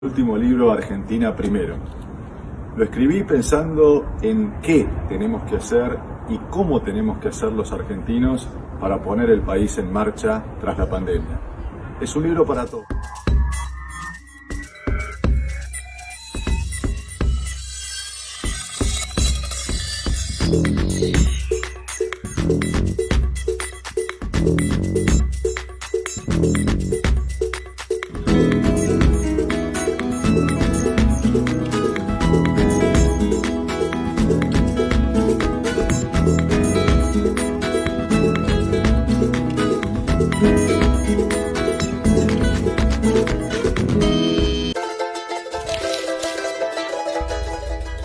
Último libro, Argentina Primero. Lo escribí pensando en qué tenemos que hacer y cómo tenemos que hacer los argentinos para poner el país en marcha tras la pandemia. Es un libro para todos.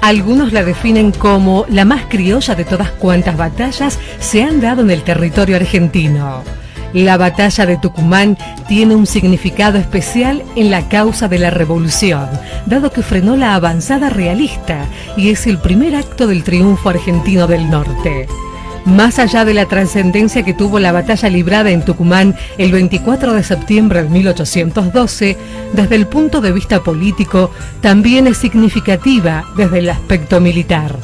Algunos la definen como la más criolla de todas cuantas batallas se han dado en el territorio argentino. La batalla de Tucumán tiene un significado especial en la causa de la revolución, dado que frenó la avanzada realista y es el primer acto del triunfo argentino del norte. Más allá de la trascendencia que tuvo la batalla librada en Tucumán el 24 de septiembre de 1812, desde el punto de vista político, también es significativa desde el aspecto militar.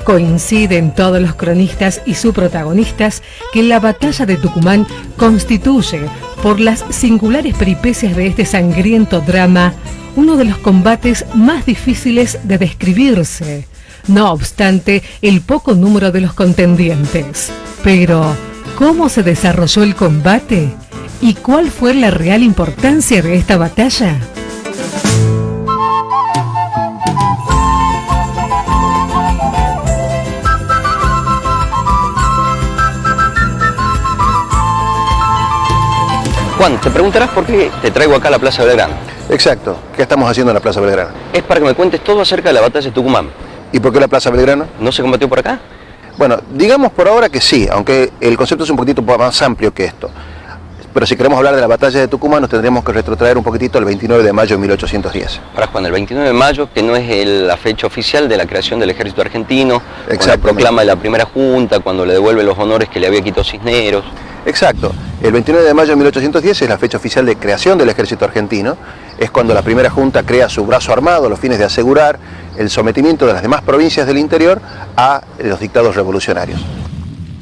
Coinciden todos los cronistas y sus protagonistas que la batalla de Tucumán constituye, por las singulares peripecias de este sangriento drama, uno de los combates más difíciles de describirse. No obstante el poco número de los contendientes. Pero, ¿cómo se desarrolló el combate? ¿Y cuál fue la real importancia de esta batalla? Juan, te preguntarás por qué te traigo acá a la Plaza Belgrano. Exacto. ¿Qué estamos haciendo en la Plaza Belgrano? Es para que me cuentes todo acerca de la batalla de Tucumán. ¿Y por qué la Plaza Belgrano? ¿No se combatió por acá? Bueno, digamos por ahora que sí, aunque el concepto es un poquitito más amplio que esto. Pero si queremos hablar de la batalla de Tucumán, nos tendríamos que retrotraer un poquitito al 29 de mayo de 1810. Para Juan, el 29 de mayo, que no es la fecha oficial de la creación del ejército argentino, cuando la proclama de la primera junta, cuando le devuelve los honores que le había quitado Cisneros. Exacto. El 29 de mayo de 1810 es la fecha oficial de creación del ejército argentino. Es cuando la primera junta crea su brazo armado a los fines de asegurar el sometimiento de las demás provincias del interior a los dictados revolucionarios.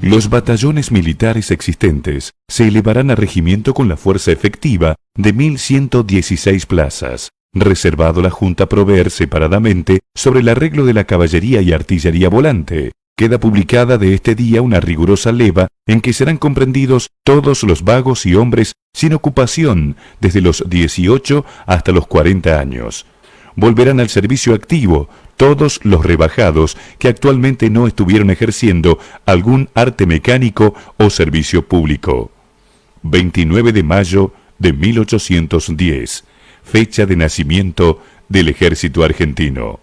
Los batallones militares existentes se elevarán a regimiento con la fuerza efectiva de 1.116 plazas, reservado la Junta proveer separadamente sobre el arreglo de la caballería y artillería volante. Queda publicada de este día una rigurosa leva en que serán comprendidos todos los vagos y hombres sin ocupación desde los 18 hasta los 40 años. Volverán al servicio activo todos los rebajados que actualmente no estuvieron ejerciendo algún arte mecánico o servicio público. 29 de mayo de 1810, fecha de nacimiento del ejército argentino.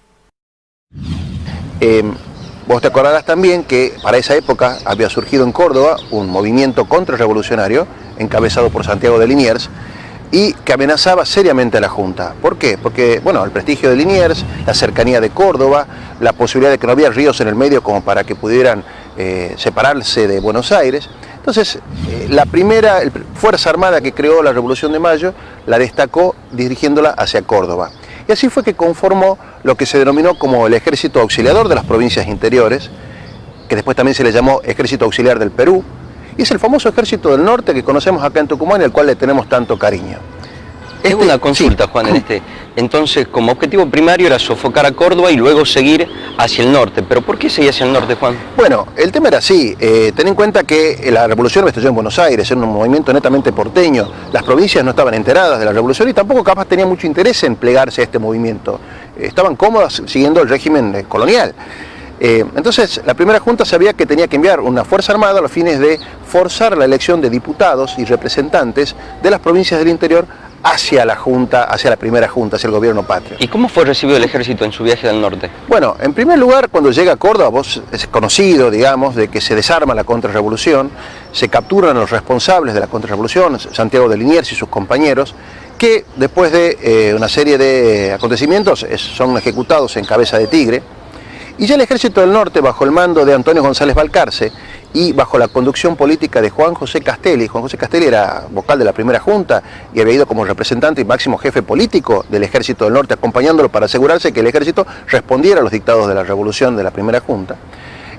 Vos te acordarás también que para esa época había surgido en Córdoba un movimiento contrarrevolucionario encabezado por Santiago de Liniers y que amenazaba seriamente a la Junta. ¿Por qué? Porque, bueno, el prestigio de Liniers, la cercanía de Córdoba, la posibilidad de que no había ríos en el medio como para que pudieran separarse de Buenos Aires. Entonces, la primera Fuerza Armada que creó la Revolución de Mayo la destacó dirigiéndola hacia Córdoba. Y así fue que conformó lo que se denominó como el Ejército Auxiliador de las Provincias Interiores, que después también se le llamó Ejército Auxiliar del Perú, y es el famoso Ejército del Norte que conocemos acá en Tucumán y al cual le tenemos tanto cariño. Tengo una consulta, sí. Juan, entonces como objetivo primario era sofocar a Córdoba y luego seguir hacia el norte. ¿Pero por qué seguir hacia el norte, Juan? Bueno, el tema era así. Ten en cuenta que la revolución estalló en Buenos Aires, era un movimiento netamente porteño. Las provincias no estaban enteradas de la revolución y tampoco capaz tenían mucho interés en plegarse a este movimiento. Estaban cómodas siguiendo el régimen colonial. Entonces, la primera junta sabía que tenía que enviar una fuerza armada a los fines de forzar la elección de diputados y representantes de las provincias del interior hacia la Junta, hacia la primera Junta, hacia el gobierno patrio. ¿Y cómo fue recibido el ejército en su viaje al norte? Bueno, en primer lugar, cuando llega a Córdoba, es conocido, digamos, de que se desarma la contrarrevolución, se capturan a los responsables de la contrarrevolución, Santiago de Liniers y sus compañeros, que después de una serie de acontecimientos son ejecutados en Cabeza de Tigre, y ya el ejército del norte, bajo el mando de Antonio González Balcarce, y bajo la conducción política de Juan José Castelli. Juan José Castelli era vocal de la primera junta y había ido como representante y máximo jefe político del Ejército del Norte, acompañándolo para asegurarse que el ejército respondiera a los dictados de la revolución de la primera junta.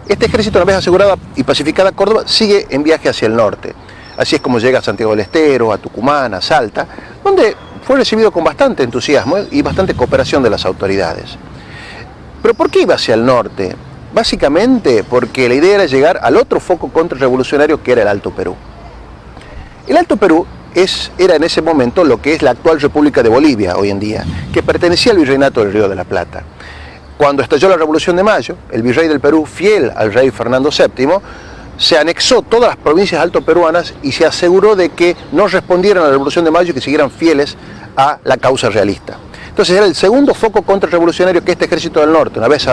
Este ejército, una vez asegurada y pacificada Córdoba, sigue en viaje hacia el norte. Así es como llega a Santiago del Estero, a Tucumán, a Salta, donde fue recibido con bastante entusiasmo y bastante cooperación de las autoridades. ¿Pero por qué iba hacia el norte? Básicamente porque la idea era llegar al otro foco contrarrevolucionario que era el Alto Perú. El Alto Perú era en ese momento lo que es la actual República de Bolivia hoy en día, que pertenecía al Virreinato del Río de la Plata. Cuando estalló la Revolución de Mayo, el virrey del Perú, fiel al rey Fernando VII, se anexó todas las provincias altoperuanas y se aseguró de que no respondieran a la Revolución de Mayo y que siguieran fieles a la causa realista. Entonces era el segundo foco contrarrevolucionario que este ejército del norte, una vez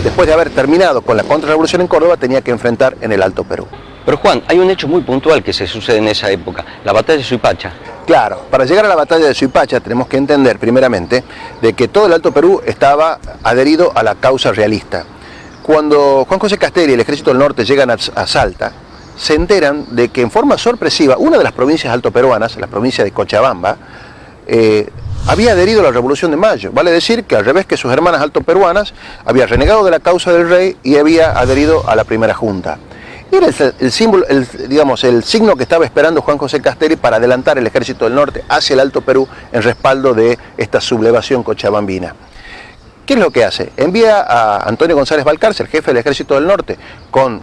después de haber terminado con la contrarrevolución en Córdoba, tenía que enfrentar en el Alto Perú. Pero Juan, hay un hecho muy puntual que se sucede en esa época, la batalla de Suipacha. Claro, para llegar a la batalla de Suipacha tenemos que entender primeramente de que todo el Alto Perú estaba adherido a la causa realista. Cuando Juan José Castelli y el Ejército del Norte llegan a Salta, se enteran de que en forma sorpresiva una de las provincias altoperuanas, la provincia de Cochabamba, había adherido a la Revolución de Mayo. Vale decir que al revés que sus hermanas altoperuanas, había renegado de la causa del rey y había adherido a la primera junta. Era el símbolo, el signo que estaba esperando Juan José Castelli para adelantar el Ejército del Norte hacia el Alto Perú en respaldo de esta sublevación cochabambina. ¿Qué es lo que hace? Envía a Antonio González Balcarce, el jefe del Ejército del Norte, con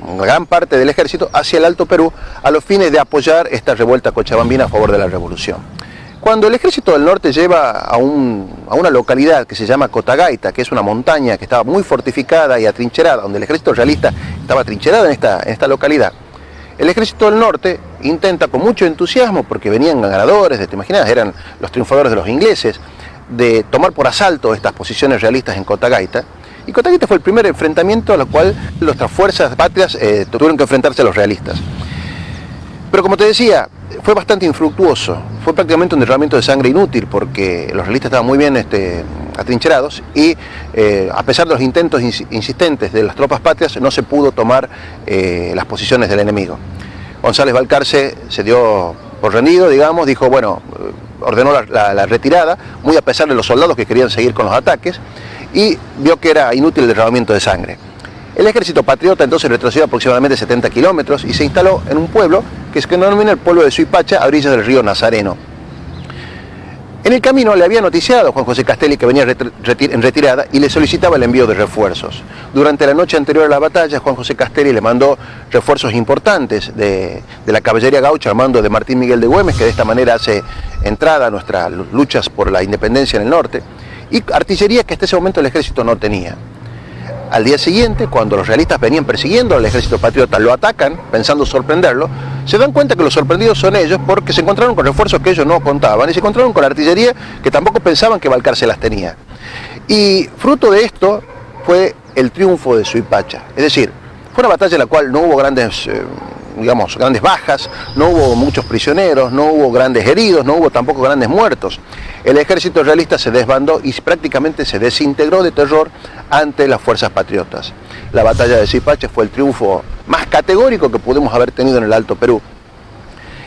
una gran parte del ejército hacia el Alto Perú a los fines de apoyar esta revuelta cochabambina a favor de la revolución. Cuando el Ejército del Norte lleva a una localidad que se llama Cotagaita, que es una montaña que estaba muy fortificada y atrincherada, donde el ejército realista estaba atrincherado en esta localidad, el Ejército del Norte intenta con mucho entusiasmo, porque venían ganadores, te imaginas, eran los triunfadores de los ingleses, de tomar por asalto estas posiciones realistas en Cotagaita. Y Cotagaita fue el primer enfrentamiento a lo cual nuestras fuerzas patrias tuvieron que enfrentarse a los realistas. Pero como te decía, fue bastante infructuoso, fue prácticamente un derramamiento de sangre inútil porque los realistas estaban muy bien atrincherados y a pesar de los intentos insistentes de las tropas patrias no se pudo tomar las posiciones del enemigo. González Balcarce se dio por rendido, digamos, dijo, bueno, ordenó la retirada, muy a pesar de los soldados que querían seguir con los ataques, y vio que era inútil el derramamiento de sangre. El ejército patriota entonces retrocedió aproximadamente 70 kilómetros y se instaló en un pueblo que se denomina el pueblo de Suipacha, a orillas del río Nazareno. En el camino le había noticiado a Juan José Castelli que venía en retirada y le solicitaba el envío de refuerzos. Durante la noche anterior a la batalla, Juan José Castelli le mandó refuerzos importantes de la caballería gaucha al mando de Martín Miguel de Güemes, que de esta manera hace entrada a nuestras luchas por la independencia en el norte, y artillería que hasta ese momento el ejército no tenía. Al día siguiente, cuando los realistas venían persiguiendo al ejército patriota, lo atacan, pensando sorprenderlo, se dan cuenta que los sorprendidos son ellos porque se encontraron con refuerzos que ellos no contaban y se encontraron con artillería que tampoco pensaban que Balcarce las tenía. Y fruto de esto fue el triunfo de Suipacha. Es decir, fue una batalla en la cual no hubo grandes bajas, no hubo muchos prisioneros, no hubo grandes heridos, no hubo tampoco grandes muertos. El ejército realista se desbandó y prácticamente se desintegró de terror ante las fuerzas patriotas. La batalla de Suipacha fue el triunfo más categórico que pudimos haber tenido en el Alto Perú.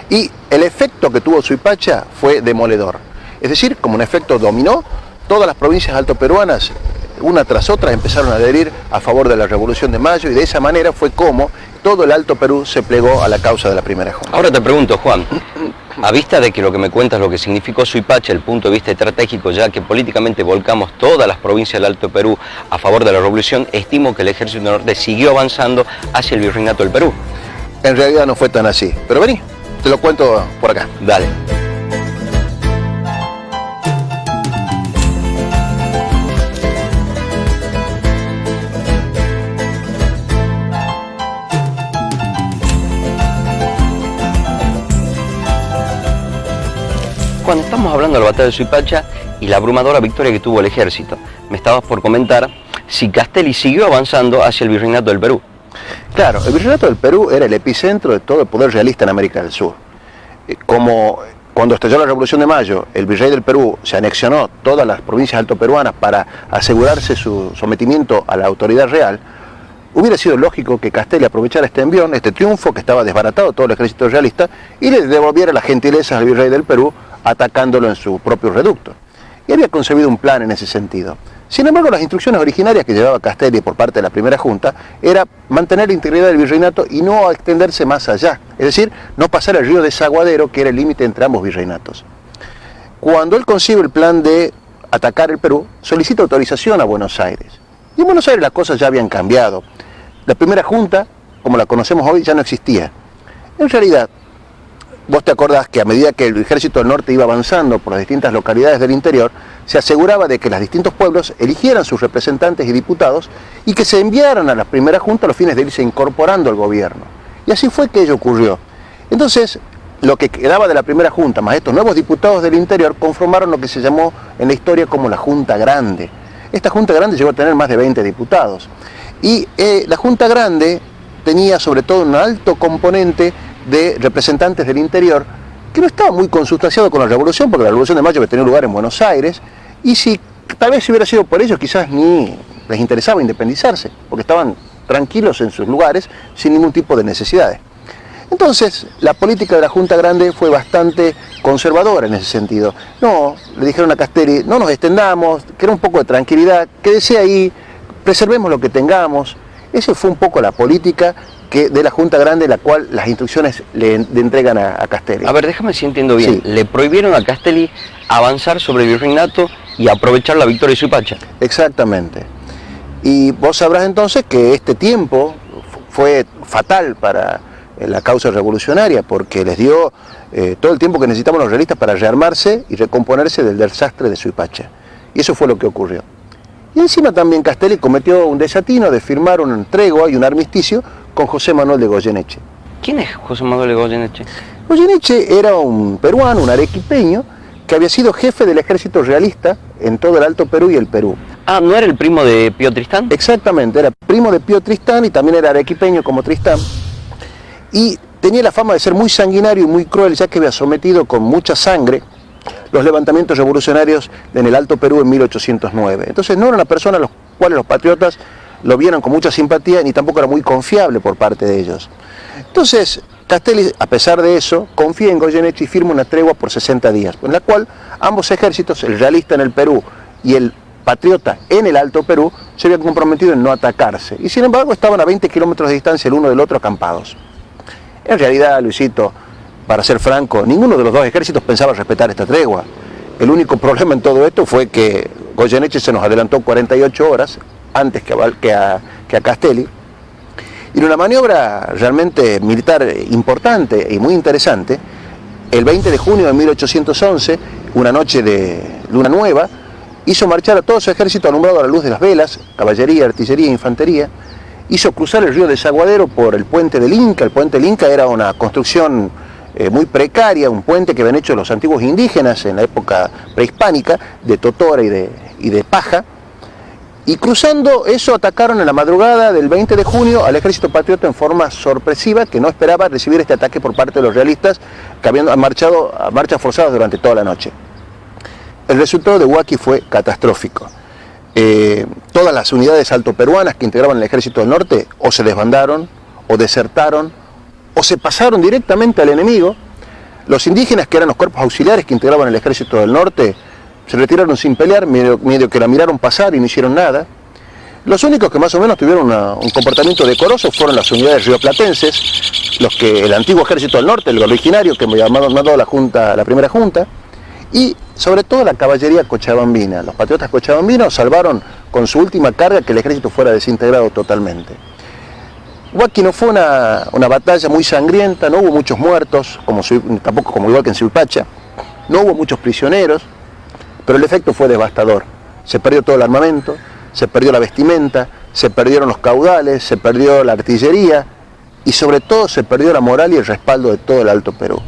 Y el efecto que tuvo Suipacha fue demoledor. Es decir, como un efecto dominó, todas las provincias altoperuanas, una tras otra, empezaron a adherir a favor de la Revolución de Mayo y de esa manera fue como todo el Alto Perú se plegó a la causa de la primera junta. Ahora te pregunto, Juan, a vista de que lo que me cuentas, lo que significó Suipacha, el punto de vista estratégico, ya que políticamente volcamos todas las provincias del Alto Perú a favor de la revolución, estimo que el Ejército del Norte siguió avanzando hacia el Virreinato del Perú. En realidad no fue tan así, pero vení, te lo cuento por acá. Dale. Cuando estamos hablando de la batalla de Suipacha y la abrumadora victoria que tuvo el ejército, me estabas por comentar si Castelli siguió avanzando hacia el Virreinato del Perú. Claro, el Virreinato del Perú era el epicentro de todo el poder realista en América del Sur. Como cuando estalló la Revolución de Mayo, el virrey del Perú se anexionó todas las provincias altoperuanas para asegurarse su sometimiento a la autoridad real, hubiera sido lógico que Castelli aprovechara este envión, este triunfo que estaba desbaratado todo el ejército realista, y le devolviera las gentilezas al virrey del Perú atacándolo en su propio reducto. Y había concebido un plan en ese sentido. Sin embargo, las instrucciones originarias que llevaba Castelli por parte de la primera junta era mantener la integridad del virreinato y no extenderse más allá, es decir, no pasar el río Desaguadero, que era el límite entre ambos virreinatos. Cuando él concibe el plan de atacar el Perú, solicita autorización a Buenos Aires. Y en Buenos Aires las cosas ya habían cambiado. La primera junta, como la conocemos hoy, ya no existía. En realidad, vos te acordás que a medida que el ejército del norte iba avanzando por las distintas localidades del interior, se aseguraba de que los distintos pueblos eligieran sus representantes y diputados y que se enviaran a la primera junta a los fines de irse incorporando al gobierno. Y así fue que ello ocurrió. Entonces, lo que quedaba de la primera junta, más estos nuevos diputados del interior, conformaron lo que se llamó en la historia como la Junta Grande. Esta Junta Grande llegó a tener más de 20 diputados. Y la Junta Grande tenía sobre todo un alto componente de representantes del interior que no estaba muy consustanciado con la Revolución, porque la Revolución de Mayo había tenido lugar en Buenos Aires, y si tal vez si hubiera sido por ellos, quizás ni les interesaba independizarse, porque estaban tranquilos en sus lugares sin ningún tipo de necesidades. Entonces, la política de la Junta Grande fue bastante conservadora en ese sentido. No, le dijeron a Castelli, no nos extendamos, que era un poco de tranquilidad, quédese ahí, preservemos lo que tengamos. Esa fue un poco la política de la Junta Grande, la cual las instrucciones le entregan a Castelli. A ver, déjame si entiendo bien. Sí. Le prohibieron a Castelli avanzar sobre el virreinato y aprovechar la victoria de Suipacha. Exactamente. Y vos sabrás entonces que este tiempo fue fatal para la causa revolucionaria, porque les dio todo el tiempo que necesitaban los realistas para rearmarse y recomponerse del desastre de Suipacha. Y eso fue lo que ocurrió. Y encima también Castelli cometió un desatino de firmar una tregua y un armisticio con José Manuel de Goyeneche. ¿Quién es José Manuel de Goyeneche? Goyeneche era un peruano, un arequipeño, que había sido jefe del ejército realista en todo el Alto Perú y el Perú. Ah, ¿no era el primo de Pío Tristán? Exactamente, era primo de Pío Tristán y también era arequipeño como Tristán. Y tenía la fama de ser muy sanguinario y muy cruel, ya que había sometido con mucha sangre los levantamientos revolucionarios en el Alto Perú en 1809. Entonces no era una persona a los cuales los patriotas lo vieron con mucha simpatía, ni tampoco era muy confiable por parte de ellos. Entonces Castelli, a pesar de eso, confía en Goyeneche y firma una tregua por 60 días, en la cual ambos ejércitos, el realista en el Perú y el patriota en el Alto Perú, se habían comprometido en no atacarse. Y sin embargo estaban a 20 kilómetros de distancia el uno del otro acampados. En realidad, Luisito, para ser franco, ninguno de los dos ejércitos pensaba respetar esta tregua. El único problema en todo esto fue que Goyeneche se nos adelantó 48 horas antes que a Castelli. Y en una maniobra realmente militar importante y muy interesante, el 20 de junio de 1811, una noche de luna nueva, hizo marchar a todo su ejército alumbrado a la luz de las velas, caballería, artillería e infantería, hizo cruzar el río Desaguadero por el puente del Inca. El puente del Inca era una construcción muy precaria, un puente que habían hecho los antiguos indígenas en la época prehispánica, de totora y de paja. Y cruzando eso atacaron en la madrugada del 20 de junio al ejército patriota en forma sorpresiva, que no esperaba recibir este ataque por parte de los realistas, que habían marchado a marchas forzadas durante toda la noche. El resultado de Huaqui fue catastrófico. Todas las unidades altoperuanas que integraban el ejército del norte o se desbandaron, o desertaron, o se pasaron directamente al enemigo. Los indígenas, que eran los cuerpos auxiliares que integraban el ejército del norte, se retiraron sin pelear, medio que la miraron pasar y no hicieron nada. Los únicos que más o menos tuvieron un comportamiento decoroso fueron las unidades rioplatenses, el antiguo ejército del norte, el originario que me mandó la primera junta, y sobre todo la caballería cochabambina. Los patriotas cochabambinos salvaron con su última carga que el ejército fuera desintegrado totalmente. Huaqui no fue una batalla muy sangrienta, no hubo muchos muertos, tampoco como igual que en Suipacha, no hubo muchos prisioneros, pero el efecto fue devastador. Se perdió todo el armamento, se perdió la vestimenta, se perdieron los caudales, se perdió la artillería y sobre todo se perdió la moral y el respaldo de todo el Alto Perú.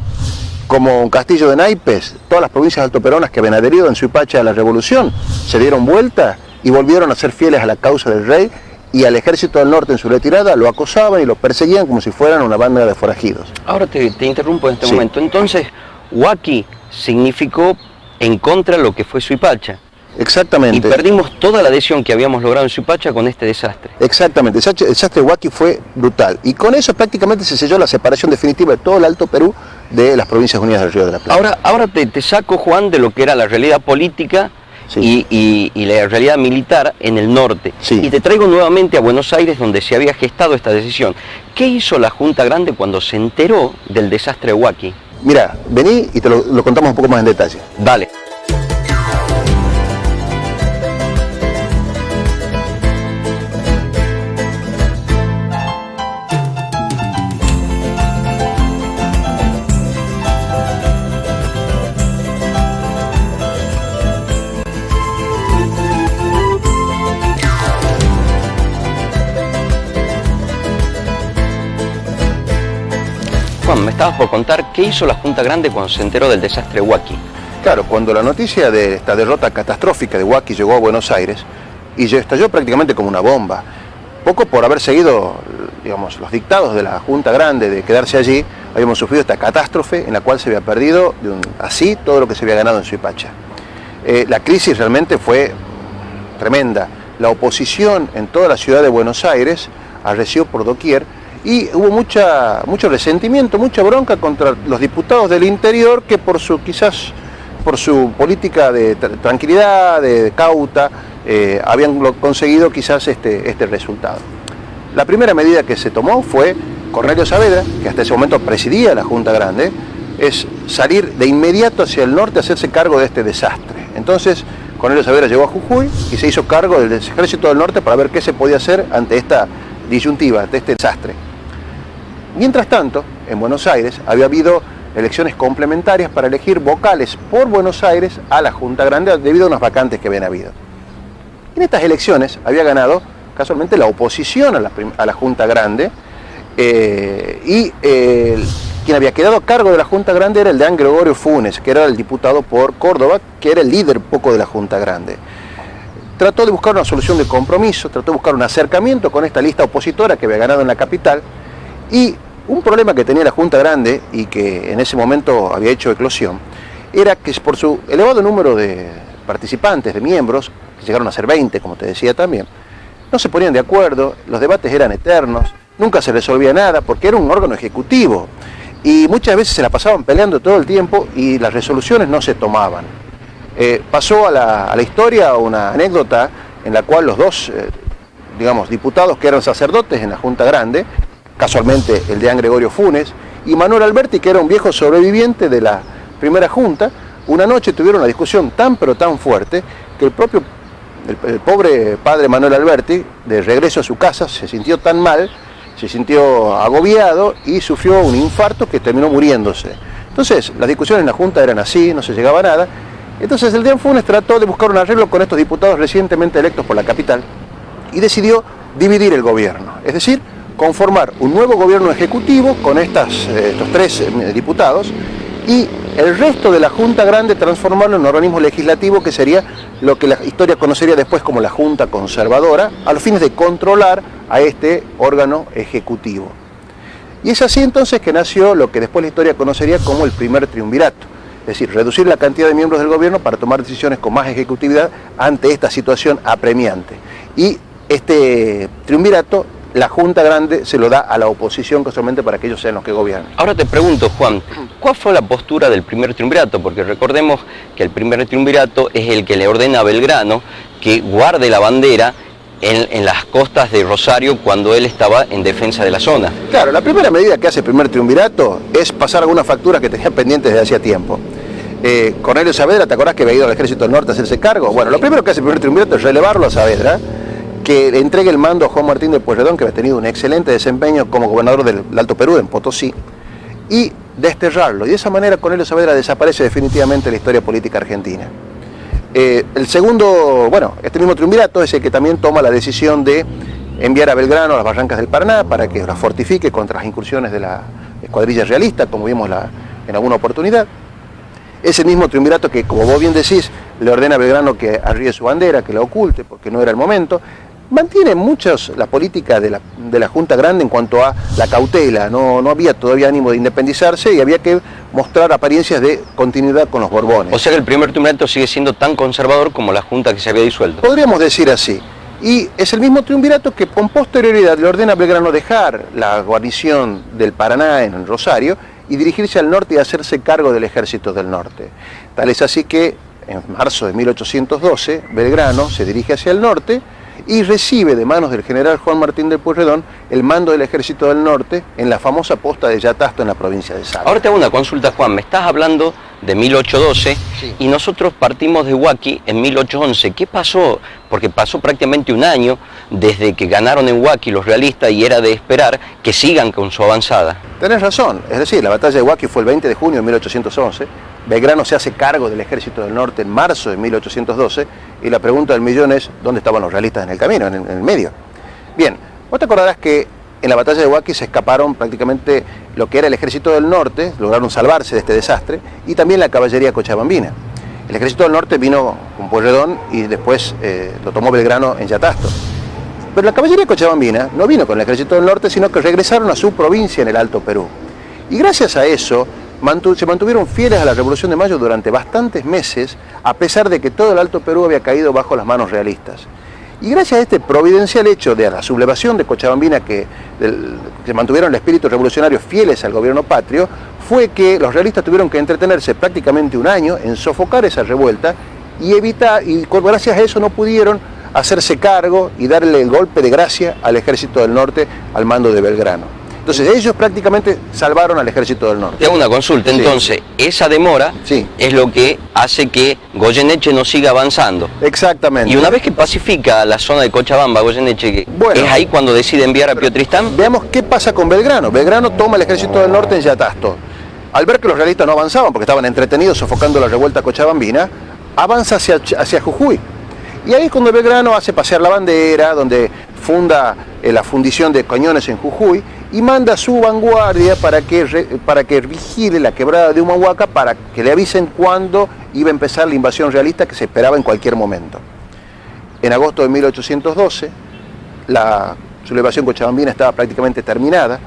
Como un castillo de naipes, todas las provincias altoperuanas que habían adherido en Suipacha a la revolución se dieron vuelta y volvieron a ser fieles a la causa del rey, y al ejército del norte en su retirada lo acosaban y lo perseguían como si fueran una banda de forajidos. Ahora te interrumpo en este momento. Entonces, Huaqui significó en contra de lo que fue Suipacha. Exactamente. Y perdimos toda la adhesión que habíamos logrado en Suipacha con este desastre. Exactamente, el desastre de Huaki fue brutal. Y con eso prácticamente se selló la separación definitiva de todo el Alto Perú de las Provincias Unidas del Río de la Plata. Ahora te saco, Juan, de lo que era la realidad política Sí. y la realidad militar en el norte. Sí. Y te traigo nuevamente a Buenos Aires, donde se había gestado esta decisión. ¿Qué hizo la Junta Grande cuando se enteró del desastre de Huaki? Mira, vení y te lo contamos un poco más en detalle. Dale. Juan, me estabas por contar qué hizo la Junta Grande cuando se enteró del desastre de Huaki. Claro, cuando la noticia de esta derrota catastrófica de Huaki llegó a Buenos Aires y estalló prácticamente como una bomba, poco por haber seguido, digamos, los dictados de la Junta Grande de quedarse allí, habíamos sufrido esta catástrofe en la cual se había perdido así todo lo que se había ganado en Suipacha. La crisis realmente fue tremenda. La oposición en toda la ciudad de Buenos Aires arreció por doquier y hubo mucho resentimiento, mucha bronca contra los diputados del interior que quizás por su política de tranquilidad, de cauta, habían conseguido quizás este resultado. La primera medida que se tomó fue Cornelio Saavedra, que hasta ese momento presidía la Junta Grande, es salir de inmediato hacia el norte a hacerse cargo de este desastre. Entonces, Cornelio Saavedra llegó a Jujuy y se hizo cargo del Ejército del Norte para ver qué se podía hacer ante esta disyuntiva, ante este desastre. Mientras tanto, en Buenos Aires había habido elecciones complementarias para elegir vocales por Buenos Aires a la Junta Grande debido a unas vacantes que habían habido. En estas elecciones había ganado casualmente la oposición a la Junta Grande quien había quedado a cargo de la Junta Grande era el Deán Gregorio Funes, que era el diputado por Córdoba, que era el líder poco de la Junta Grande. Trató de buscar una solución de compromiso, trató de buscar un acercamiento con esta lista opositora que había ganado en la capital. Y un problema que tenía la Junta Grande y que en ese momento había hecho eclosión, era que por su elevado número de participantes, de miembros, que llegaron a ser 20, como te decía también, no se ponían de acuerdo, los debates eran eternos, nunca se resolvía nada, porque era un órgano ejecutivo, y muchas veces se la pasaban peleando todo el tiempo y las resoluciones no se tomaban. Pasó a la historia una anécdota en la cual los dos, diputados que eran sacerdotes en la Junta Grande, casualmente el Deán Gregorio Funes, y Manuel Alberti, que era un viejo sobreviviente de la primera junta, una noche tuvieron una discusión tan pero tan fuerte que el pobre padre Manuel Alberti, de regreso a su casa, se sintió tan mal, se sintió agobiado y sufrió un infarto que terminó muriéndose. Entonces, las discusiones en la junta eran así, no se llegaba a nada. Entonces el Deán Funes trató de buscar un arreglo con estos diputados recientemente electos por la capital y decidió dividir el gobierno, es decir, conformar un nuevo gobierno ejecutivo con estos tres diputados y el resto de la Junta Grande transformarlo en un organismo legislativo que sería lo que la historia conocería después como la Junta Conservadora, a los fines de controlar a este órgano ejecutivo. Y es así entonces que nació lo que después la historia conocería como el primer triunvirato, es decir, reducir la cantidad de miembros del gobierno para tomar decisiones con más ejecutividad ante esta situación apremiante. Y este triunvirato la Junta Grande se lo da a la oposición casualmente para que ellos sean los que gobiernen. Ahora te pregunto, Juan, ¿cuál fue la postura del primer triunvirato? Porque recordemos que el primer triunvirato es el que le ordena a Belgrano que guarde la bandera en las costas de Rosario cuando él estaba en defensa de la zona. Claro, la primera medida que hace el primer triunvirato es pasar algunas facturas que tenían pendientes desde hacía tiempo. Cornelio Saavedra, ¿te acordás que había ido al Ejército del Norte a hacerse cargo? Bueno, lo primero que hace el primer triunvirato es relevarlo a Saavedra, que le entregue el mando a Juan Martín de Pueyrredón, que había tenido un excelente desempeño como gobernador del Alto Perú, en Potosí, y desterrarlo. Y de esa manera Cornelio Saavedra desaparece definitivamente de la historia política argentina. El segundo, este mismo triunvirato es el que también toma la decisión de enviar a Belgrano a las barrancas del Paraná para que las fortifique contra las incursiones de la escuadrilla realista, como vimos en alguna oportunidad. Ese mismo triunvirato que, como vos bien decís, le ordena a Belgrano que arríe su bandera, que la oculte, porque no era el momento. mantiene la política de la Junta Grande en cuanto a la cautela. No había todavía ánimo de independizarse y había que mostrar apariencias de continuidad con los Borbones. O sea que el primer triunvirato sigue siendo tan conservador como la Junta que se había disuelto. Podríamos decir así. Y es el mismo triunvirato que con posterioridad le ordena a Belgrano dejar la guarnición del Paraná en Rosario y dirigirse al norte y hacerse cargo del ejército del norte. Tal es así que en marzo de 1812 Belgrano se dirige hacia el norte y recibe de manos del general Juan Martín de Pueyrredón el mando del ejército del norte en la famosa posta de Yatasto en la provincia de Salta. Ahora te hago una consulta, Juan. Me estás hablando de 1812 Sí. y nosotros partimos de Huaki en 1811. ¿Qué pasó? Porque pasó prácticamente un año desde que ganaron en Huaki los realistas y era de esperar que sigan con su avanzada. Tenés razón, es decir, la batalla de Huaki fue el 20 de junio de 1811, Belgrano se hace cargo del ejército del norte en marzo de 1812 y la pregunta del millón es ¿dónde estaban los realistas en el camino, en el medio? Bien, vos te acordarás que en la batalla de Huaki se escaparon prácticamente lo que era el ejército del norte, lograron salvarse de este desastre, y también la caballería cochabambina. El ejército del norte vino con Pueyrredón y después lo tomó Belgrano en Yatasto. Pero la caballería cochabambina no vino con el ejército del norte, sino que regresaron a su provincia en el Alto Perú. Y gracias a eso se mantuvieron fieles a la Revolución de Mayo durante bastantes meses, a pesar de que todo el Alto Perú había caído bajo las manos realistas. Y gracias a este providencial hecho de la sublevación de Cochabambina, que mantuvieron el espíritu revolucionario fieles al gobierno patrio, fue que los realistas tuvieron que entretenerse prácticamente un año en sofocar esa revuelta y gracias a eso no pudieron hacerse cargo y darle el golpe de gracia al ejército del norte al mando de Belgrano. Entonces ellos prácticamente salvaron al ejército del norte. Te hago una consulta, Sí. entonces, esa demora Sí. es lo que hace que Goyeneche no siga avanzando. Exactamente. Y una vez que pacifica la zona de Cochabamba, Goyeneche, Bueno. ¿es ahí cuando decide enviar a Pío Tristán? Veamos qué pasa con Belgrano. Belgrano toma el ejército del norte en Yatasto. Al ver que los realistas no avanzaban porque estaban entretenidos sofocando la revuelta cochabambina, avanza hacia Jujuy. Y ahí es cuando Belgrano hace pasear la bandera, donde funda la fundición de cañones en Jujuy y manda a su vanguardia para que vigile la quebrada de Humahuaca para que le avisen cuándo iba a empezar la invasión realista que se esperaba en cualquier momento. En agosto de 1812, la sublevación cochabambina estaba prácticamente terminada.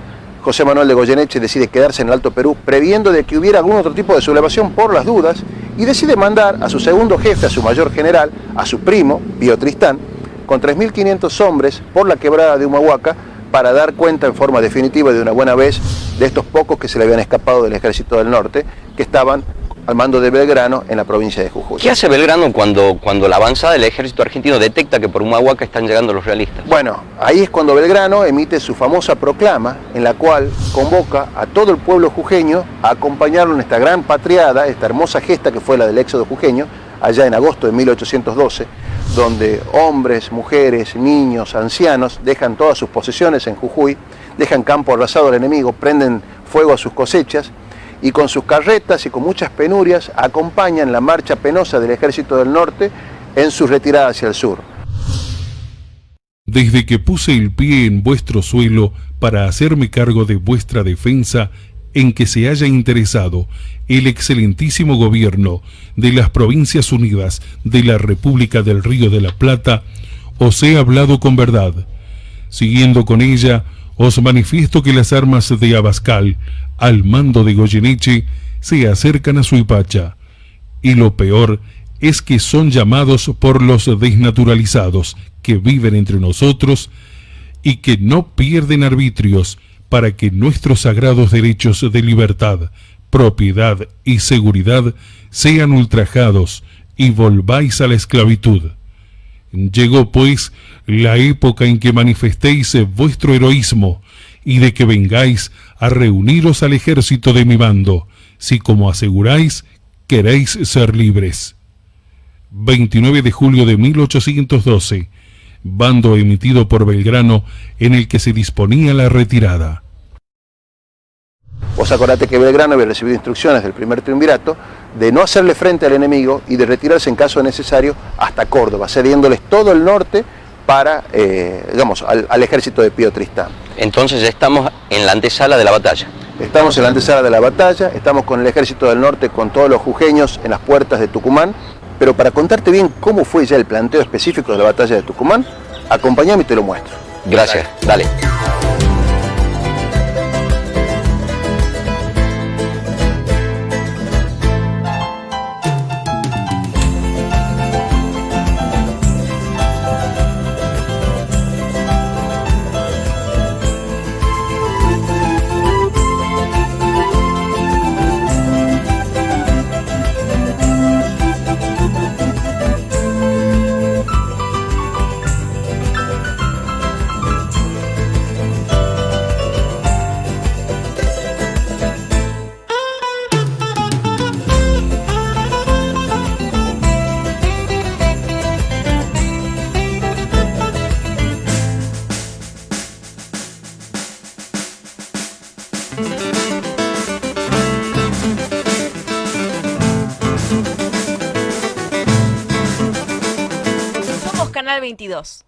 José Manuel de Goyeneche decide quedarse en el Alto Perú, previendo de que hubiera algún otro tipo de sublevación por las dudas, y decide mandar a su segundo jefe, a su mayor general, a su primo, Pío Tristán, con 3.500 hombres por la quebrada de Humahuaca, para dar cuenta en forma definitiva de una buena vez de estos pocos que se le habían escapado del ejército del norte, que estaban al mando de Belgrano en la provincia de Jujuy. ¿Qué hace Belgrano cuando la avanzada del ejército argentino detecta que por Humahuaca están llegando los realistas? Bueno, ahí es cuando Belgrano emite su famosa proclama, en la cual convoca a todo el pueblo jujeño a acompañarlo en esta gran patriada, esta hermosa gesta que fue la del éxodo jujeño, allá en agosto de 1812, donde hombres, mujeres, niños, ancianos dejan todas sus posesiones en Jujuy, dejan campo arrasado al enemigo, prenden fuego a sus cosechas y con sus carretas y con muchas penurias acompañan la marcha penosa del ejército del norte en su retirada hacia el sur. Desde que puse el pie en vuestro suelo para hacerme cargo de vuestra defensa, en que se haya interesado el excelentísimo gobierno de las Provincias Unidas de la República del Río de la Plata, os he hablado con verdad. Siguiendo con ella, os manifiesto que las armas de Abascal, al mando de Goyeneche, se acercan a Suipacha, y lo peor es que son llamados por los desnaturalizados que viven entre nosotros y que no pierden arbitrios para que nuestros sagrados derechos de libertad, propiedad y seguridad sean ultrajados y volváis a la esclavitud. Llegó pues la época en que manifestéis vuestro heroísmo y de que vengáis a reuniros al ejército de mi bando, si como aseguráis queréis ser libres. 29 de julio de 1812, bando emitido por Belgrano en el que se disponía la retirada. Vos acordate que Belgrano había recibido instrucciones del primer triunvirato de no hacerle frente al enemigo y de retirarse en caso necesario hasta Córdoba, cediéndoles todo el norte para, al ejército de Pío Tristán. Entonces ya estamos en la antesala de la batalla. Estamos en la antesala de la batalla, estamos con el ejército del norte, con todos los jujeños en las puertas de Tucumán, pero para contarte bien cómo fue ya el planteo específico de la batalla de Tucumán, Acompáñame y te lo muestro. Gracias, dale. Somos Canal 22.